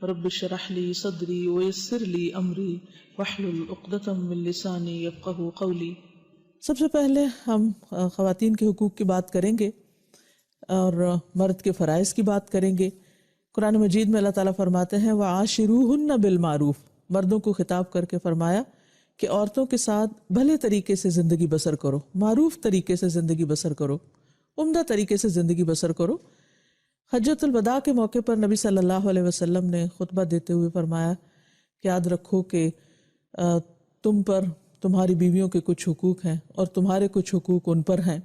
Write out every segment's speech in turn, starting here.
رب اشرح لي صدري ويسر لي امری واحلل عقدۃ من لسانی یفقہوا قولی۔ سب سے پہلے ہم خواتین کے حقوق کی بات کریں گے اور مرد کے فرائض کی بات کریں گے۔ قرآن مجید میں اللہ تعالیٰ فرماتے ہیں وَعَاشِرُوهُنَّ بِالْمَعْرُوفِ، مردوں کو خطاب کر کے فرمایا کہ عورتوں کے ساتھ بھلے طریقے سے زندگی بسر کرو، معروف طریقے سے زندگی بسر کرو، عمدہ طریقے سے زندگی بسر کرو۔ حجۃ الوداع کے موقع پر نبی صلی اللہ علیہ وسلم نے خطبہ دیتے ہوئے فرمایا کہ یاد رکھو کہ تم پر تمہاری بیویوں کے کچھ حقوق ہیں اور تمہارے کچھ حقوق ان پر ہیں۔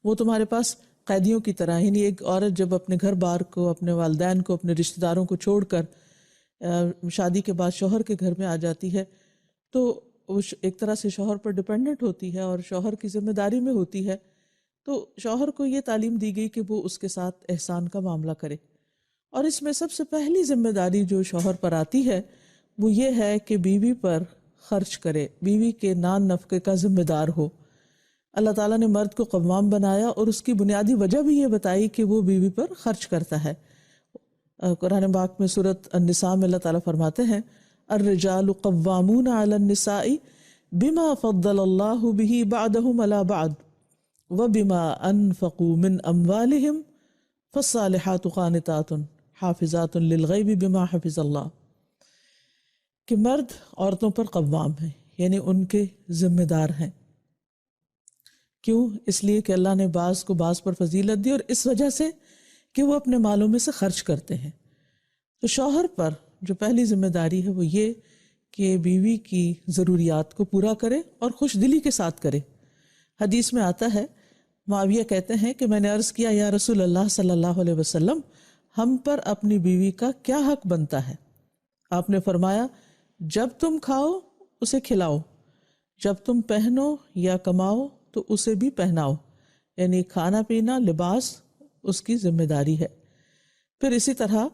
وہ تمہارے پاس قیدیوں کی طرح، یعنی ایک عورت جب اپنے گھر بار کو، اپنے والدین کو، اپنے رشتہ داروں کو چھوڑ کر شادی کے بعد شوہر کے گھر میں آ جاتی ہے تو وہ ایک طرح سے شوہر پر ڈیپینڈنٹ ہوتی ہے اور شوہر کی ذمہ داری میں ہوتی ہے۔ تو شوہر کو یہ تعلیم دی گئی کہ وہ اس کے ساتھ احسان کا معاملہ کرے، اور اس میں سب سے پہلی ذمہ داری جو شوہر پر آتی ہے وہ یہ ہے کہ بیوی پر خرچ کرے، بیوی کے نان نفقے کا ذمہ دار ہو۔ اللہ تعالیٰ نے مرد کو قوام بنایا اور اس کی بنیادی وجہ بھی یہ بتائی کہ وہ بیوی پر خرچ کرتا ہے۔ قرآن پاک میں سورۃ النساء میں اللہ تعالیٰ فرماتے ہیں الرجال قوامون علی النساء بما فضل اللہ به بعضهم علی بعض وبما انفقوا من اموالهم فالصالحات قانتات حافظات للغیب بما حفظ اللہ، کہ مرد عورتوں پر قوام ہیں، یعنی ان کے ذمہ دار ہیں۔ کیوں؟ اس لیے کہ اللہ نے بعض کو بعض پر فضیلت دی، اور اس وجہ سے کہ وہ اپنے مالوں میں سے خرچ کرتے ہیں۔ تو شوہر پر جو پہلی ذمہ داری ہے وہ یہ کہ بیوی کی ضروریات کو پورا کرے اور خوش دلی کے ساتھ کرے۔ حدیث میں آتا ہے، معاویہ کہتے ہیں کہ میں نے عرض کیا یا رسول اللہ صلی اللہ علیہ وسلم، ہم پر اپنی بیوی کا کیا حق بنتا ہے؟ آپ نے فرمایا جب تم کھاؤ اسے کھلاؤ، جب تم پہنو یا کماؤ تو اسے بھی پہناؤ، یعنی کھانا پینا لباس اس کی ذمہ داری ہے۔ پھر اسی طرح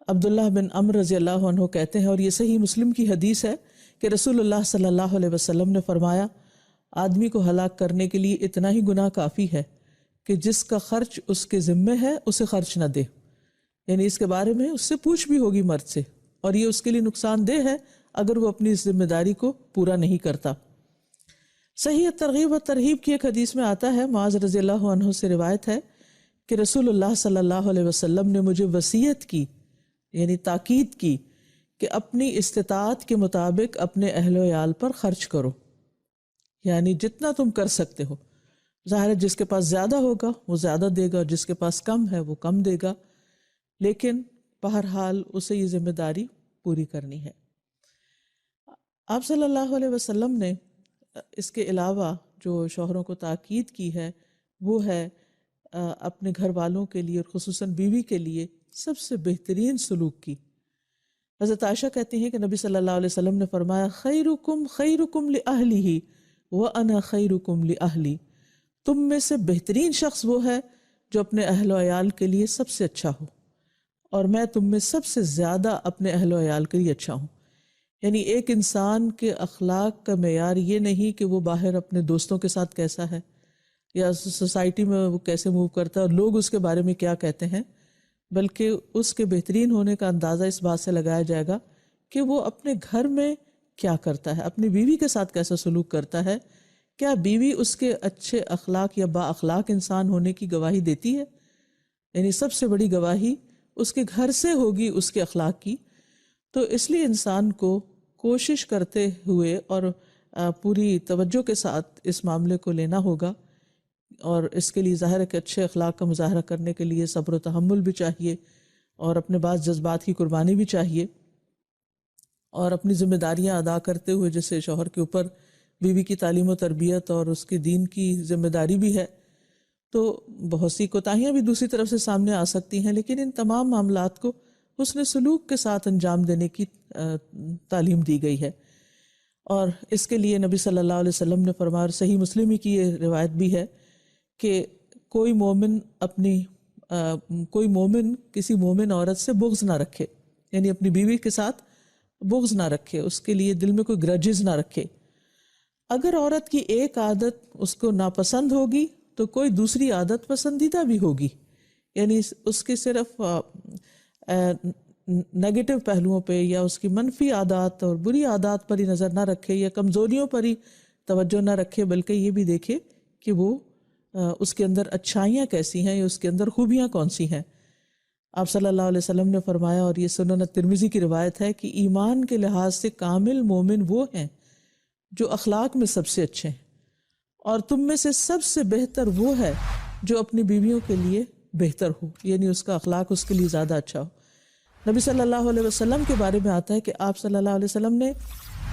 عبداللہ بن عمرو رضی اللہ عنہ کہتے ہیں، اور یہ صحیح مسلم کی حدیث ہے، کہ رسول اللہ صلی اللہ علیہ وسلم نے فرمایا آدمی کو ہلاک کرنے کے لیے اتنا ہی گناہ کافی ہے کہ جس کا خرچ اس کے ذمہ ہے اسے خرچ نہ دے، یعنی اس کے بارے میں اس سے پوچھ بھی ہوگی مرد سے، اور یہ اس کے لیے نقصان دہ ہے اگر وہ اپنی ذمہ داری کو پورا نہیں کرتا۔ صحیح ترغیب و ترہیب کی ایک حدیث میں آتا ہے، معاذ رضی اللہ عنہ سے روایت ہے کہ رسول اللہ صلی اللہ علیہ وسلم نے مجھے وصیت کی، یعنی تاکید کی کہ اپنی استطاعت کے مطابق اپنے اہل و عیال پر خرچ کرو، یعنی جتنا تم کر سکتے ہو۔ ظاہر ہے جس کے پاس زیادہ ہوگا وہ زیادہ دے گا، اور جس کے پاس کم ہے وہ کم دے گا، لیکن بہرحال اسے یہ ذمہ داری پوری کرنی ہے۔ آپ صلی اللہ علیہ وسلم نے اس کے علاوہ جو شوہروں کو تاکید کی ہے وہ ہے اپنے گھر والوں کے لیے اور خصوصاً بیوی کے لیے سب سے بہترین سلوک کی۔ حضرت عائشہ کہتی ہیں کہ نبی صلی اللہ علیہ وسلم نے فرمایا خیرکم خیرکم لأہلہ وأنا خیرکم لأہلی، تم میں سے بہترین شخص وہ ہے جو اپنے اہل و عیال کے لیے سب سے اچھا ہو، اور میں تم میں سب سے زیادہ اپنے اہل و عیال کے لیے اچھا ہوں۔ یعنی ایک انسان کے اخلاق کا معیار یہ نہیں کہ وہ باہر اپنے دوستوں کے ساتھ کیسا ہے یا سوسائٹی میں وہ کیسے موو کرتا ہے اور لوگ اس کے بارے میں کیا کہتے ہیں، بلکہ اس کے بہترین ہونے کا اندازہ اس بات سے لگایا جائے گا کہ وہ اپنے گھر میں کیا کرتا ہے، اپنی بیوی کے ساتھ کیسا سلوک کرتا ہے، کیا بیوی اس کے اچھے اخلاق یا با اخلاق انسان ہونے کی گواہی دیتی ہے؟ یعنی سب سے بڑی گواہی اس کے گھر سے ہوگی اس کے اخلاق کی۔ تو اس لیے انسان کو کوشش کرتے ہوئے اور پوری توجہ کے ساتھ اس معاملے کو لینا ہوگا، اور اس کے لیے ظاہر ہے کہ اچھے اخلاق کا مظاہرہ کرنے کے لیے صبر و تحمل بھی چاہیے، اور اپنے بعض جذبات کی قربانی بھی چاہیے، اور اپنی ذمہ داریاں ادا کرتے ہوئے جیسے شوہر کے اوپر بیوی کی تعلیم و تربیت اور اس کے دین کی ذمہ داری بھی ہے، تو بہت سی کوتاہیاں بھی دوسری طرف سے سامنے آ سکتی ہیں، لیکن ان تمام معاملات کو حسن سلوک کے ساتھ انجام دینے کی تعلیم دی گئی ہے۔ اور اس کے لیے نبی صلی اللہ علیہ وسلم نے فرمایا، اور صحیح مسلم ہی کی یہ روایت بھی ہے کہ کوئی مومن کسی مومن عورت سے بغض نہ رکھے، یعنی اپنی بیوی کے ساتھ بغض نہ رکھے، اس کے لیے دل میں کوئی گرجز نہ رکھے۔ اگر عورت کی ایک عادت اس کو ناپسند ہوگی تو کوئی دوسری عادت پسندیدہ بھی ہوگی، یعنی اس کے صرف نگیٹو پہلوؤں پہ یا اس کی منفی عادات اور بری عادات پر ہی نظر نہ رکھے یا کمزوریوں پر ہی توجہ نہ رکھے، بلکہ یہ بھی دیکھے کہ وہ اس کے اندر اچھائیاں کیسی ہیں یا اس کے اندر خوبیاں کون سی ہیں۔ آپ صلی اللہ علیہ وسلم نے فرمایا، اور یہ سنن ترمذی کی روایت ہے، کہ ایمان کے لحاظ سے کامل مومن وہ ہیں جو اخلاق میں سب سے اچھے ہیں، اور تم میں سے سب سے بہتر وہ ہے جو اپنی بیویوں کے لیے بہتر ہو، یعنی اس کا اخلاق اس کے لیے زیادہ اچھا ہو۔ نبی صلی اللہ علیہ وسلم کے بارے میں آتا ہے کہ آپ صلی اللہ علیہ وسلم نے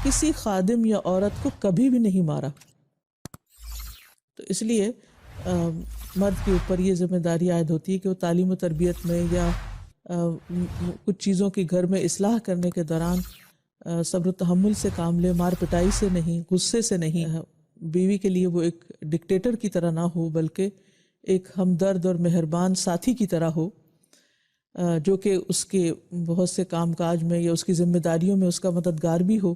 کسی خادم یا عورت کو کبھی بھی نہیں مارا۔ تو اس لیے مرد کے اوپر یہ ذمہ داری عائد ہوتی ہے کہ وہ تعلیم و تربیت میں یا کچھ چیزوں کی گھر میں اصلاح کرنے کے دوران صبر و تحمل سے کام لے، مار پٹائی سے نہیں، غصے سے نہیں۔ بیوی کے لیے وہ ایک ڈکٹیٹر کی طرح نہ ہو، بلکہ ایک ہمدرد اور مہربان ساتھی کی طرح ہو، جو کہ اس کے بہت سے کام کاج میں یا اس کی ذمہ داریوں میں اس کا مددگار بھی ہو۔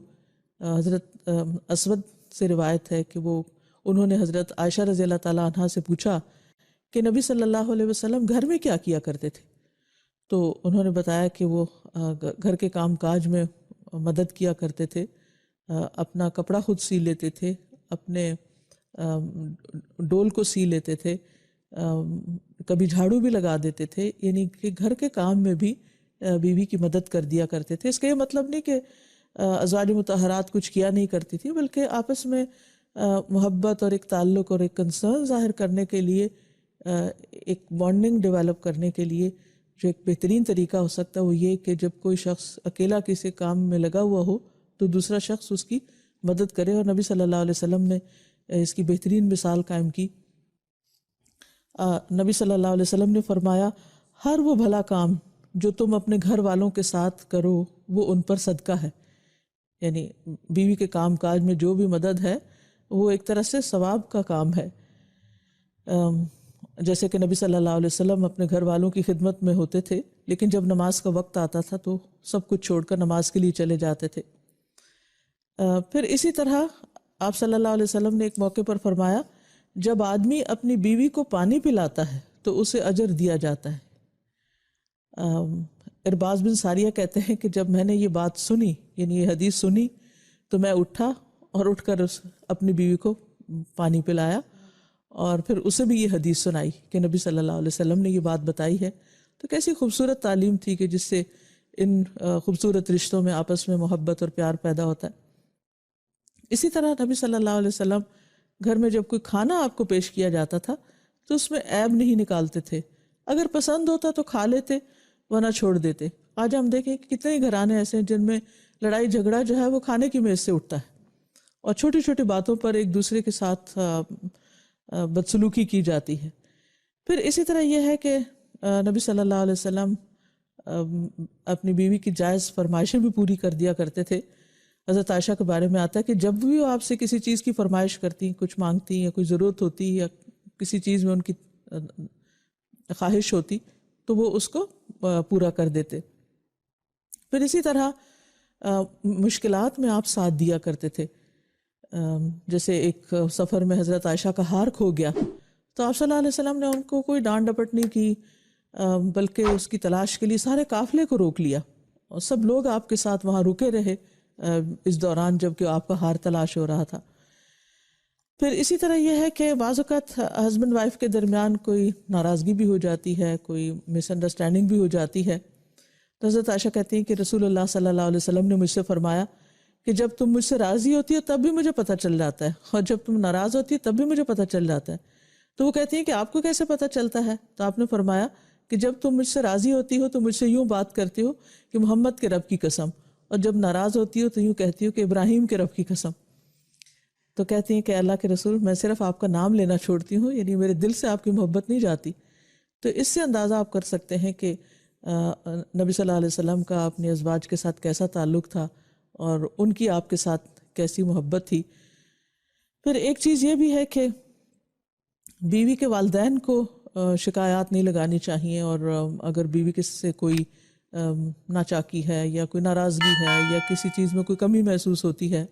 حضرت اسود سے روایت ہے کہ انہوں نے حضرت عائشہ رضی اللہ تعالیٰ عنہا سے پوچھا کہ نبی صلی اللہ علیہ وسلم گھر میں کیا کیا کرتے تھے؟ تو انہوں نے بتایا کہ وہ گھر کے کام کاج میں مدد کیا کرتے تھے، اپنا کپڑا خود سی لیتے تھے، اپنے ڈول کو سی لیتے تھے، کبھی جھاڑو بھی لگا دیتے تھے، یعنی کہ گھر کے کام میں بھی بیوی کی مدد کر دیا کرتے تھے۔ اس کا یہ مطلب نہیں کہ ازواج مطہرات کچھ کیا نہیں کرتی تھی، بلکہ آپس میں محبت اور ایک تعلق اور ایک کنسرن ظاہر کرنے کے لیے، ایک بانڈنگ ڈیولپ کرنے کے لیے جو ایک بہترین طریقہ ہو سکتا ہے وہ یہ کہ جب کوئی شخص اکیلا کسی کام میں لگا ہوا ہو تو دوسرا شخص اس کی مدد کرے، اور نبی صلی اللہ علیہ وسلم نے اس کی بہترین مثال قائم کی۔ نبی صلی اللہ علیہ وسلم نے فرمایا، ہر وہ بھلا کام جو تم اپنے گھر والوں کے ساتھ کرو وہ ان پر صدقہ ہے، یعنی بیوی کے کام کاج میں جو بھی مدد ہے وہ ایک طرح سے ثواب کا کام ہے۔ جیسے کہ نبی صلی اللہ علیہ وسلم اپنے گھر والوں کی خدمت میں ہوتے تھے، لیکن جب نماز کا وقت آتا تھا تو سب کچھ چھوڑ کر نماز کے لیے چلے جاتے تھے۔ پھر اسی طرح آپ صلی اللہ علیہ وسلم نے ایک موقع پر فرمایا، جب آدمی اپنی بیوی کو پانی پلاتا ہے تو اسے اجر دیا جاتا ہے۔ ارباز بن ساریہ کہتے ہیں کہ جب میں نے یہ بات سنی، یعنی یہ حدیث سنی، تو میں اٹھا اور اٹھ کر اپنی بیوی کو پانی پلایا، اور پھر اسے بھی یہ حدیث سنائی کہ نبی صلی اللہ علیہ وسلم نے یہ بات بتائی ہے۔ تو کیسی خوبصورت تعلیم تھی کہ جس سے ان خوبصورت رشتوں میں آپس میں محبت اور پیار پیدا ہوتا ہے۔ اسی طرح نبی صلی اللہ علیہ وسلم گھر میں جب کوئی کھانا آپ کو پیش کیا جاتا تھا تو اس میں عیب نہیں نکالتے تھے، اگر پسند ہوتا تو کھا لیتے ورنہ چھوڑ دیتے۔ آج ہم دیکھیں کہ کتنے گھرانے ایسے ہیں جن میں لڑائی جھگڑا جو ہے وہ کھانے کی میز سے اٹھتا ہے، اور چھوٹی چھوٹی باتوں پر ایک دوسرے کے ساتھ بدسلوکی کی جاتی ہے۔ پھر اسی طرح یہ ہے کہ نبی صلی اللہ علیہ وسلم اپنی بیوی کی جائز فرمائشیں بھی پوری کر دیا کرتے تھے۔ حضرت عائشہ کے بارے میں آتا ہے کہ جب بھی وہ آپ سے کسی چیز کی فرمائش کرتی، کچھ مانگتی یا کوئی ضرورت ہوتی یا کسی چیز میں ان کی خواہش ہوتی تو وہ اس کو پورا کر دیتے۔ پھر اسی طرح مشکلات میں آپ ساتھ دیا کرتے تھے۔ جیسے ایک سفر میں حضرت عائشہ کا ہار کھو گیا تو آپ صلی اللہ علیہ وسلم نے ان کو کوئی ڈانٹ ڈپٹ نہیں کی، بلکہ اس کی تلاش کے لیے سارے قافلے کو روک لیا، اور سب لوگ آپ کے ساتھ وہاں رکے رہے اس دوران جب کہ آپ کا ہار تلاش ہو رہا تھا۔ پھر اسی طرح یہ ہے کہ بعض اوقات ہسبینڈ وائف کے درمیان کوئی ناراضگی بھی ہو جاتی ہے، کوئی مس انڈرسٹینڈنگ بھی ہو جاتی ہے، تو حضرت عائشہ کہتی ہیں کہ رسول اللہ صلی اللہ علیہ وسلم نے مجھ سے فرمایا کہ جب تم مجھ سے راضی ہوتی ہو تب بھی مجھے پتہ چل جاتا ہے، اور جب تم ناراض ہوتی ہے تب بھی مجھے پتہ چل جاتا ہے۔ تو وہ کہتی ہیں کہ آپ کو کیسے پتہ چلتا ہے؟ تو آپ نے فرمایا کہ جب تم مجھ سے راضی ہوتی ہو تو مجھ سے یوں بات کرتی ہو کہ محمد کے رب کی قسم، اور جب ناراض ہوتی ہو تو یوں کہتی ہو کہ ابراہیم کے رب کی قسم۔ تو کہتی ہیں کہ اللہ کے رسول، میں صرف آپ کا نام لینا چھوڑتی ہوں، یعنی میرے دل سے آپ کی محبت نہیں جاتی۔ تو اس سے اندازہ آپ کر سکتے ہیں کہ نبی صلی اللہ علیہ وسلم کا اپنے ازواج کے ساتھ کیسا تعلق تھا اور ان کی آپ کے ساتھ کیسی محبت تھی۔ پھر ایک چیز یہ بھی ہے کہ بیوی کے والدین کو شکایات نہیں لگانی چاہیے، اور اگر بیوی کے سے کوئی ناچاکی ہے یا کوئی ناراضگی ہے یا کسی چیز میں کوئی کمی محسوس ہوتی ہے،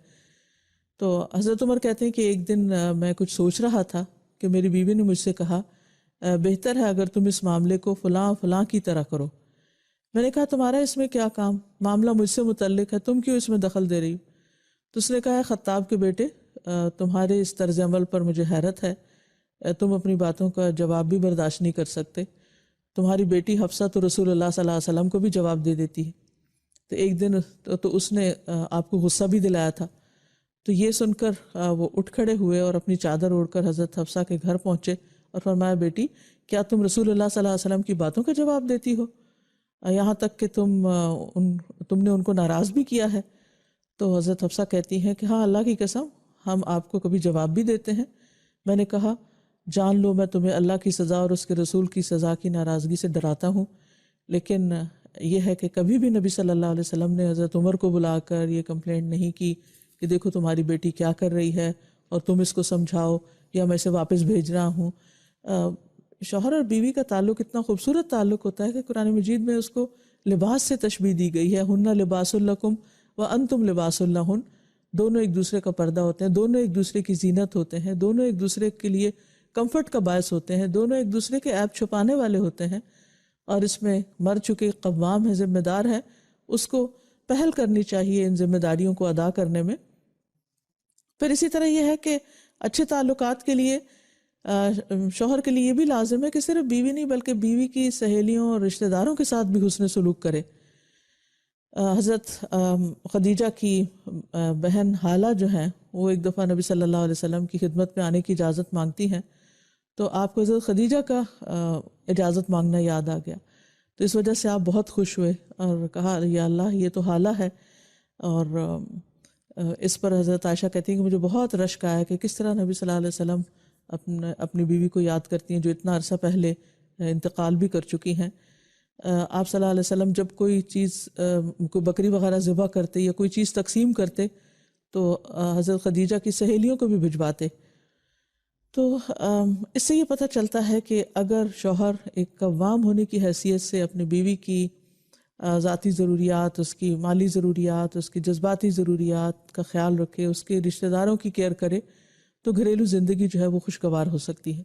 تو حضرت عمر کہتے ہیں کہ ایک دن میں کچھ سوچ رہا تھا کہ میری بیوی نے مجھ سے کہا، بہتر ہے اگر تم اس معاملے کو فلاں فلاں کی طرح کرو، میں نے کہا تمہارا اس میں کیا کام، معاملہ مجھ سے متعلق ہے، تم کیوں اس میں دخل دے رہی ہو؟ تو اس نے کہا ہے خطاب کے بیٹے تمہارے اس طرز عمل پر مجھے حیرت ہے، تم اپنی باتوں کا جواب بھی برداشت نہیں کر سکتے، تمہاری بیٹی حفصہ تو رسول اللہ صلی اللہ علیہ وسلم کو بھی جواب دے دیتی ہے، تو ایک دن تو اس نے آپ کو غصہ بھی دلایا تھا۔ تو یہ سن کر وہ اٹھ کھڑے ہوئے اور اپنی چادر اوڑھ کر حضرت حفصہ کے گھر پہنچے اور فرمایا بیٹی کیا تم رسول اللہ صلی اللہ علیہ وسلم کی باتوں کا جواب دیتی ہو، یہاں تک کہ تم نے ان کو ناراض بھی کیا ہے؟ تو حضرت حفصہ کہتی ہیں کہ ہاں اللہ کی قسم ہم آپ کو کبھی جواب بھی دیتے ہیں۔ میں نے کہا جان لو میں تمہیں اللہ کی سزا اور اس کے رسول کی سزا کی ناراضگی سے ڈراتا ہوں، لیکن یہ ہے کہ کبھی بھی نبی صلی اللہ علیہ وسلم نے حضرت عمر کو بلا کر یہ کمپلینٹ نہیں کی کہ دیکھو تمہاری بیٹی کیا کر رہی ہے اور تم اس کو سمجھاؤ یا میں اسے واپس بھیج رہا ہوں۔ شوہر اور بیوی کا تعلق اتنا خوبصورت تعلق ہوتا ہے کہ قرآن مجید میں اس کو لباس سے تشبیہ دی گئی ہے، ہن لباس لکم وانتم لباس لہن، دونوں ایک دوسرے کا پردہ ہوتے ہیں، دونوں ایک دوسرے کی زینت ہوتے ہیں، دونوں ایک دوسرے کے لیے کمفرٹ کا باعث ہوتے ہیں، دونوں ایک دوسرے کے عیب چھپانے والے ہوتے ہیں، اور اس میں مر چکے قوام ہے، ذمہ دار ہے، اس کو پہل کرنی چاہیے ان ذمہ داریوں کو ادا کرنے میں۔ پھر اسی طرح یہ ہے کہ اچھے تعلقات کے لیے شوہر کے لیے یہ بھی لازم ہے کہ صرف بیوی نہیں بلکہ بیوی کی سہیلیوں اور رشتہ داروں کے ساتھ بھی حسن سلوک کرے۔ حضرت خدیجہ کی بہن حالہ جو ہیں وہ ایک دفعہ نبی صلی اللہ علیہ وسلم کی خدمت میں آنے کی اجازت مانگتی ہیں، تو آپ کو حضرت خدیجہ کا اجازت مانگنا یاد آ گیا، تو اس وجہ سے آپ بہت خوش ہوئے اور کہا یا اللہ یہ تو حالہ ہے۔ اور اس پر حضرت عائشہ کہتی ہیں کہ مجھے بہت رشک آیا کہ کس طرح نبی صلی اللہ علیہ وسلم اپنی بیوی کو یاد کرتی ہیں جو اتنا عرصہ پہلے انتقال بھی کر چکی ہیں۔ آپ صلی اللہ علیہ وسلم جب کوئی چیز کوئی بکری وغیرہ ذبح کرتے یا کوئی چیز تقسیم کرتے تو حضرت خدیجہ کی سہیلیوں کو بھی بھجواتے۔ تو اس سے یہ پتہ چلتا ہے کہ اگر شوہر ایک قوام ہونے کی حیثیت سے اپنی بیوی کی ذاتی ضروریات، اس کی مالی ضروریات، اس کی جذباتی ضروریات کا خیال رکھے، اس کے رشتہ داروں کی کیئر کرے، تو گھریلو زندگی جو ہے وہ خوشگوار ہو سکتی ہے۔